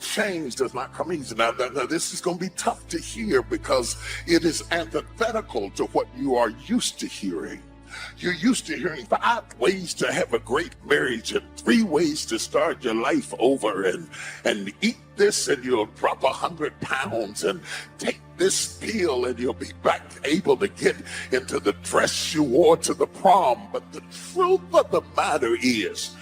Change does not come easy. Now, this is going to be tough to hear because it is antithetical to what you are used to hearing. You're used to hearing 5 ways to have a great marriage and 3 ways to start your life over, and eat this and you'll drop 100 pounds, and take this pill and you'll be back able to get into the dress you wore to the prom. But the truth of the matter is,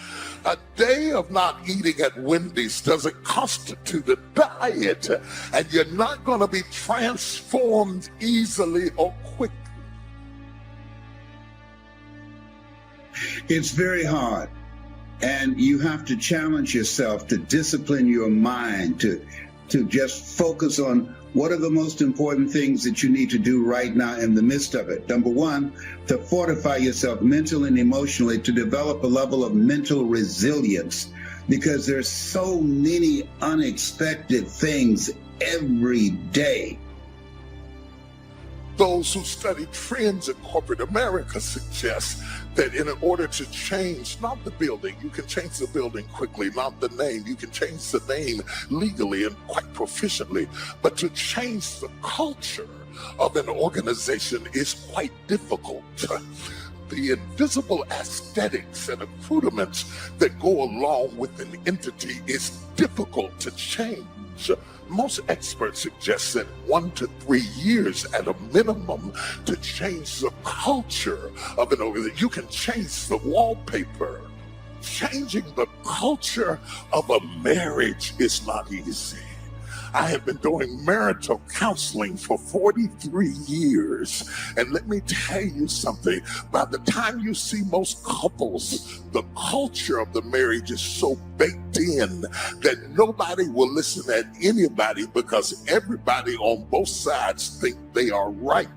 a day of not eating at Wendy's doesn't constitute a diet, and you're not going to be transformed easily or quickly. It's very hard, and you have to challenge yourself to discipline your mind, to just focus on what are the most important things that you need to do right now in the midst of it. Number one, to fortify yourself mentally and emotionally, to develop a level of mental resilience, because there's so many unexpected things every day. Those who study trends in corporate America suggest that in order to change, not the building, you can change the building quickly, not the name, you can change the name legally and quite proficiently, but to change the culture of an organization is quite difficult. The invisible aesthetics and accoutrements that go along with an entity is difficult to change. Most experts suggest that 1 to 3 years at a minimum to change the culture of an organization. You can change the wallpaper. Changing the culture of a marriage is not easy. I have been doing marital counseling for 43 years. And let me tell you something. By the time you see most couples, the culture of the marriage is so baked in that nobody will listen at anybody because everybody on both sides think they are right.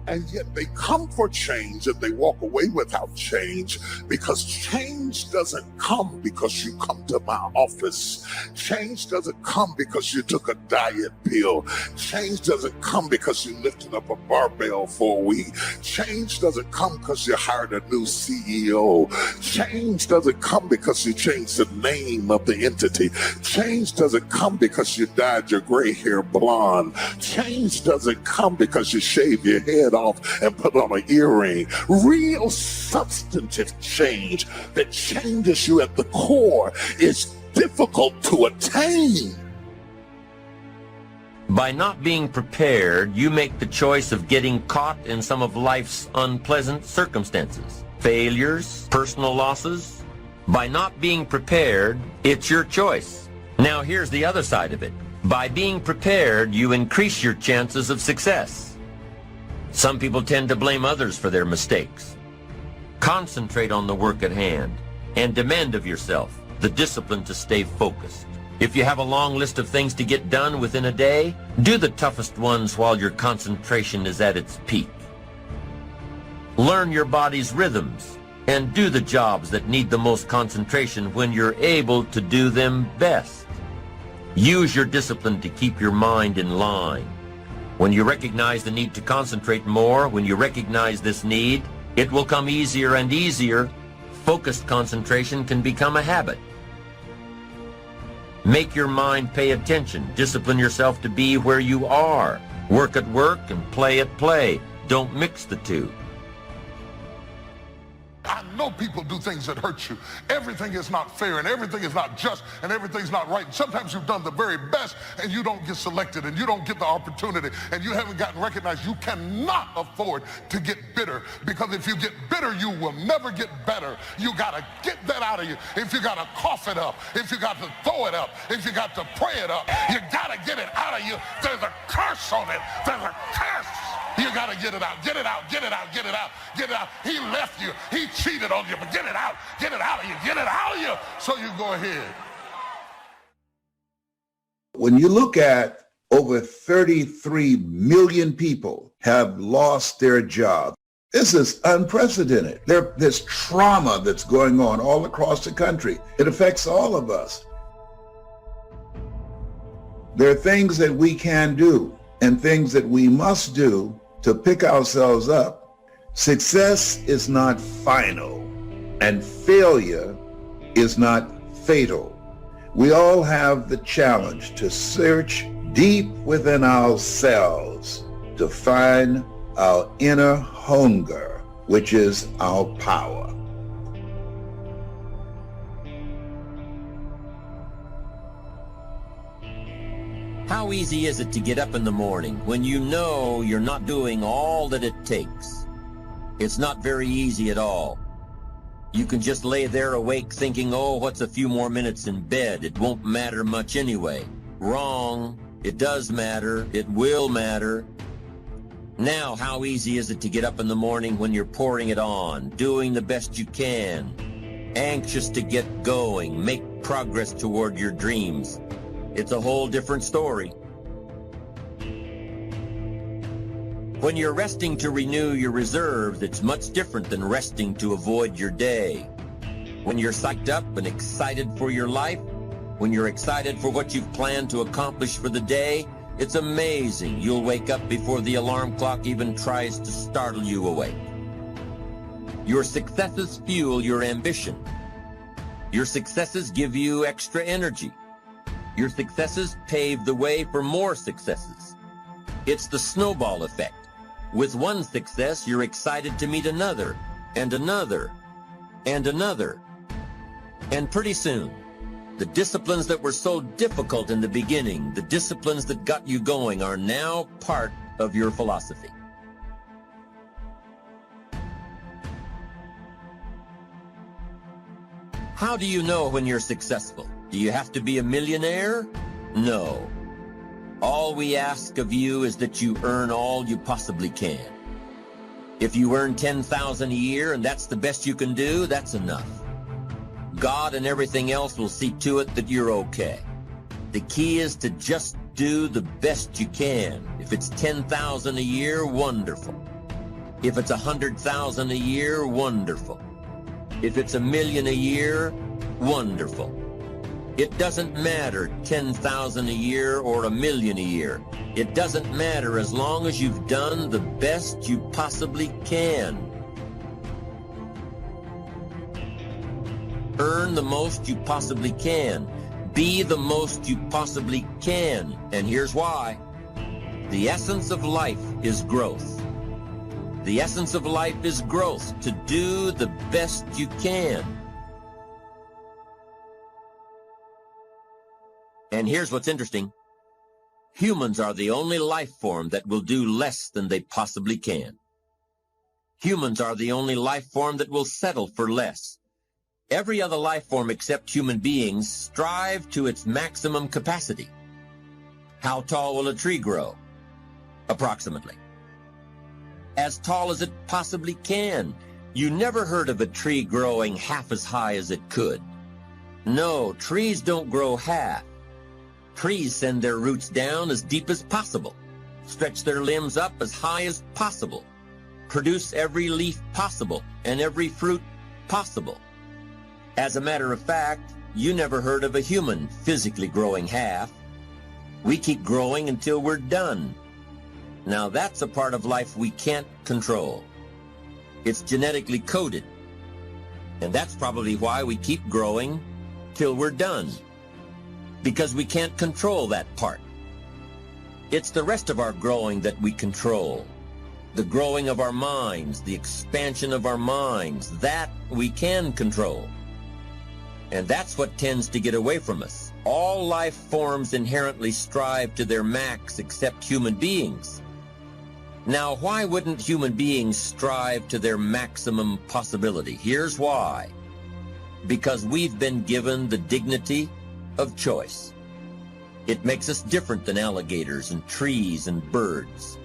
And yet they come for change and they walk away without change, because change doesn't come because you come to my office. Change doesn't come because you took a diet pill. Change doesn't come because you lifted up a barbell for a week. Change doesn't come because you hired a new CEO. Change doesn't come because you changed the name of the entity. Change doesn't come because you dyed your gray hair blonde. Change doesn't come because you shave your head off and put on an earring. Real substantive change that changes you at the core is difficult to attain. By not being prepared, you make the choice of getting caught in some of life's unpleasant circumstances, failures, personal losses. By not being prepared, it's your choice. Now here's the other side of it. By being prepared, you increase your chances of success. Some people tend to blame others for their mistakes. Concentrate on the work at hand and demand of yourself the discipline to stay focused. If you have a long list of things to get done within a day, do the toughest ones while your concentration is at its peak. Learn your body's rhythms and do the jobs that need the most concentration when you're able to do them best. Use your discipline to keep your mind in line. When you recognize the need to concentrate more, when you recognize this need, it will come easier and easier. Focused concentration can become a habit. Make your mind pay attention. Discipline yourself to be where you are. Work at work and play at play. Don't mix the two. I know people do things that hurt you. Everything is not fair, and everything is not just, and everything's not right. And sometimes you've done the very best and you don't get selected and you don't get the opportunity and you haven't gotten recognized. You cannot afford to get bitter, because if you get bitter, you will never get better. You gotta get that out of you. If you gotta cough it up, if you got to throw it up, if you got to pray it up, you gotta get it out of you. There's a curse on it. There's a curse. You gotta get it out, get it out, get it out, get it out, get it out. He left you, he cheated on you, but get it out of you, get it out of you. So you go ahead. When you look at over 33 million people have lost their job, this is unprecedented. There's trauma that's going on all across the country. It affects all of us. There are things that we can do and things that we must do to pick ourselves up. Success is not final, and failure is not fatal. We all have the challenge to search deep within ourselves to find our inner hunger, which is our power. How easy is it to get up in the morning when you know you're not doing all that it takes? It's not very easy at all. You can just lay there awake thinking, oh, what's a few more minutes in bed? It won't matter much anyway. Wrong. It does matter. It will matter. Now, how easy is it to get up in the morning when you're pouring it on, doing the best you can, anxious to get going, make progress toward your dreams? It's a whole different story. When you're resting to renew your reserves, it's much different than resting to avoid your day. When you're psyched up and excited for your life, when you're excited for what you've planned to accomplish for the day, it's amazing. You'll wake up before the alarm clock even tries to startle you awake. Your successes fuel your ambition. Your successes give you extra energy. Your successes pave the way for more successes. It's the snowball effect. With one success, you're excited to meet another, and another, and another. And pretty soon, the disciplines that were so difficult in the beginning, the disciplines that got you going, are now part of your philosophy. How do you know when you're successful? Do you have to be a millionaire? No. All we ask of you is that you earn all you possibly can. If you earn $10,000 a year and that's the best you can do, that's enough. God and everything else will see to it that you're okay. The key is to just do the best you can. If it's $10,000 a year, wonderful. If it's $100,000 a year, wonderful. If it's $1 million a year, wonderful. It doesn't matter $10,000 a year or $1 million a year. It doesn't matter as long as you've done the best you possibly can. Earn the most you possibly can. Be the most you possibly can. And here's why. The essence of life is growth. The essence of life is growth, to do the best you can. And here's what's interesting. Humans are the only life form that will do less than they possibly can. Humans are the only life form that will settle for less. Every other life form except human beings strive to its maximum capacity. How tall will a tree grow? Approximately. As tall as it possibly can. You never heard of a tree growing half as high as it could. No, trees don't grow half. Trees send their roots down as deep as possible, stretch their limbs up as high as possible, produce every leaf possible and every fruit possible. As a matter of fact, you never heard of a human physically growing half. We keep growing until we're done. Now that's a part of life we can't control. It's genetically coded. And that's probably why we keep growing till we're done. Because we can't control that part. It's the rest of our growing that we control. The growing of our minds, the expansion of our minds, that we can control. And that's what tends to get away from us. All life forms inherently strive to their max except human beings. Now, why wouldn't human beings strive to their maximum possibility? Here's why. Because we've been given the dignity of choice. It makes us different than alligators and trees and birds.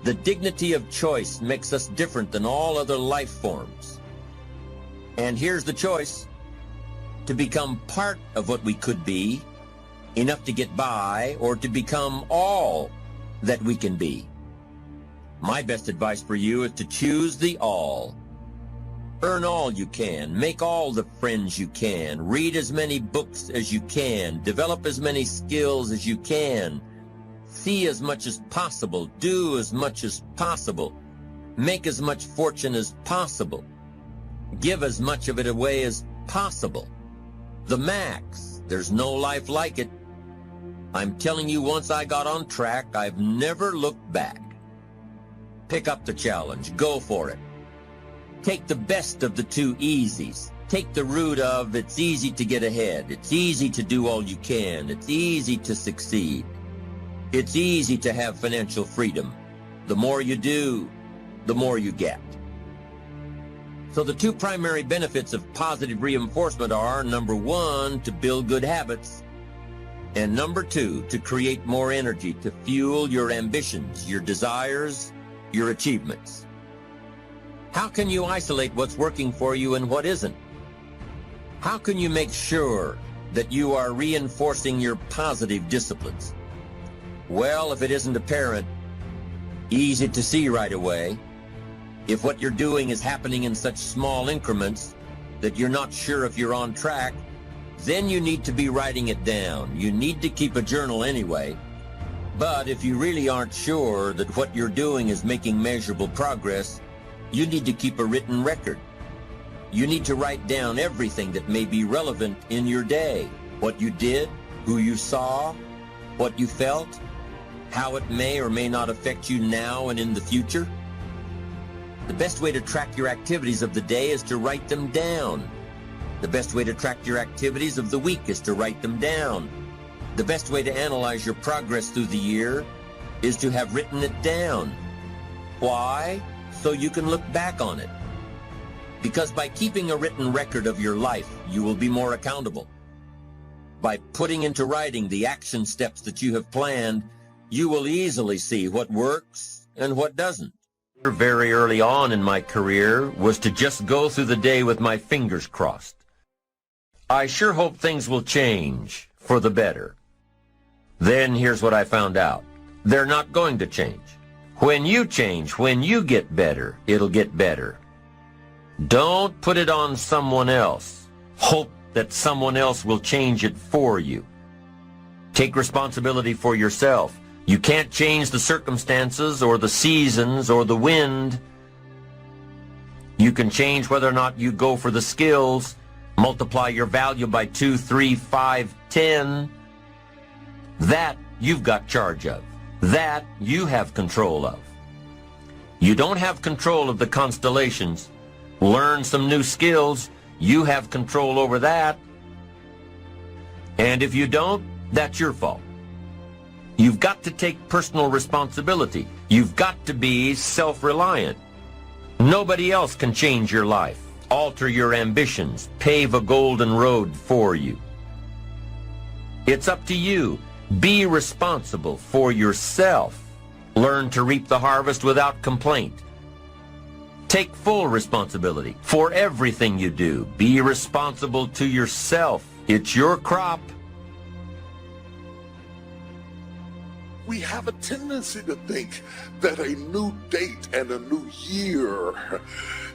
The dignity of choice makes us different than all other life forms. And here's the choice: to become part of what we could be, enough to get by, or to become all that we can be. My best advice for you is to choose the all. Earn all you can, make all the friends you can, read as many books as you can, develop as many skills as you can, see as much as possible, do as much as possible, make as much fortune as possible, give as much of it away as possible. The max, There's no life like it. I'm telling you, once I got on track, I've never looked back. Pick up the challenge. Go for it. Take the best of the two easies. Take the route of it's easy to get ahead. It's easy to do all you can. It's easy to succeed. It's easy to have financial freedom. The more you do, the more you get. So the two primary benefits of positive reinforcement are, number one, to build good habits, and number two, to create more energy to fuel your ambitions, your desires, your achievements. How can you isolate what's working for you and what isn't? How can you make sure that you are reinforcing your positive disciplines? Well, if it isn't apparent, easy to see right away, if what you're doing is happening in such small increments that you're not sure if you're on track, then you need to be writing it down. You need to keep a journal anyway. But if you really aren't sure that what you're doing is making measurable progress, you need to keep a written record. You need to write down everything that may be relevant in your day. What you did, who you saw, what you felt, how it may or may not affect you now and in the future. The best way to track your activities of the day is to write them down. The best way to track your activities of the week is to write them down. The best way to analyze your progress through the year is to have written it down. Why? So you can look back on it. Because by keeping a written record of your life, you will be more accountable. By putting into writing the action steps that you have planned, you will easily see what works and what doesn't. Very early on in my career was to just go through the day with my fingers crossed. I sure hope things will change for the better. Then here's what I found out. They're not going to change. When you change, when you get better, it'll get better. Don't put it on someone else. Hope that someone else will change it for you. Take responsibility for yourself. You can't change the circumstances or the seasons or the wind. You can change whether or not you go for the skills, multiply your value by 2, 3, 5, 10. That you've got charge of. That you have control of. You don't have control of the constellations. Learn some new skills. You have control over that. And if you don't, that's your fault. You've got to take personal responsibility. You've got to be self-reliant. Nobody else can change your life, alter your ambitions, pave a golden road for you. It's up to you. Be responsible for yourself. Learn to reap the harvest without complaint. Take full responsibility for everything you do. Be responsible to yourself. It's your crop. We have a tendency to think that a new date and a new year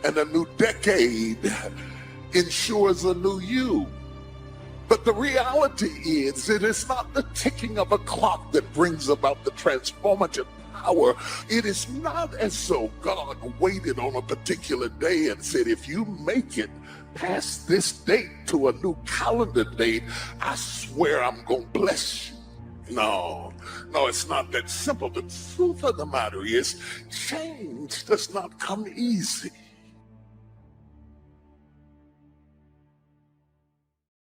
and a new decade ensures a new you. But the reality is, it is not the ticking of a clock that brings about the transformative power. It is not as though God waited on a particular day and said, if you make it past this date to a new calendar date, I swear I'm going to bless you. No, it's not that simple. The truth of the matter is, change does not come easy.